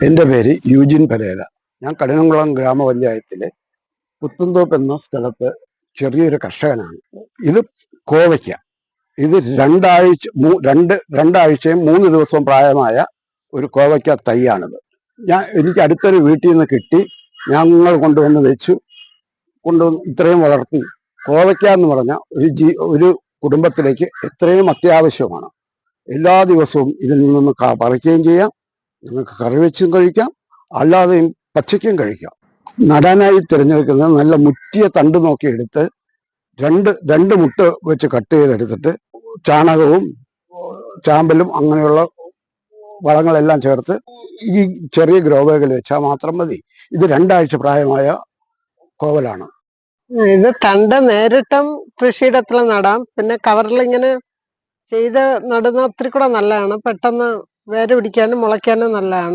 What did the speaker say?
എൻ്റെ പേര് യൂജിൻ പരേര. ഞാൻ കഠിനംകുളം ഗ്രാമപഞ്ചായത്തിലെ പുത്തൻതോപ്പ് എന്ന സ്ഥലത്ത് ചെറിയൊരു കർഷകനാണ്. ഇത് കോവയ്ക്ക. ഇത് രണ്ടാഴ്ചയും 3 ദിവസവും പ്രായമായ ഒരു കോവയ്ക്ക തൈയാണിത്. എനിക്ക് അടുത്തൊരു വീട്ടിൽ നിന്ന് കിട്ടി. ഞങ്ങൾ കൊണ്ടുവന്ന് വെച്ചു. ഇത്രയും വളർത്തി. കോവയ്ക്ക എന്ന് പറഞ്ഞ ഒരു കുടുംബത്തിലേക്ക് എത്രയും അത്യാവശ്യമാണ്. എല്ലാ ദിവസവും ഇതിൽ നിന്ന് പറിക്കുകയും ചെയ്യാം. നിങ്ങൾക്ക് കറി വെച്ചും കഴിക്കാം, അല്ലാതെയും പച്ചയ്ക്കും കഴിക്കാം. നടാനായി തിരഞ്ഞെടുക്കുന്നത് നല്ല മുറ്റിയ തണ്ട് നോക്കി എടുത്ത് രണ്ട് മുട്ട് വെച്ച് കട്ട് ചെയ്തെടുത്തിട്ട് ചാണകവും ചാമ്പലും അങ്ങനെയുള്ള വളങ്ങളെല്ലാം ചേർത്ത് ഈ ചെറിയ ഗ്രോ ബാഗിൽ വെച്ചാൽ മാത്രം മതി. ഇത് 2 ആഴ്ച പ്രായമായ കോവലാണ്. ഇത് തണ്ട് നേരിട്ടും കൃഷിയിടത്തിൽ നടാം. പിന്നെ കവറിൽ ഇങ്ങനെ ചെയ്ത് നടുന്ന ഒത്തിരി കൂടെ നല്ലതാണ്. പെട്ടെന്ന് വേര് പിടിക്കാനും മുളയ്ക്കാനും നല്ലതാണ്.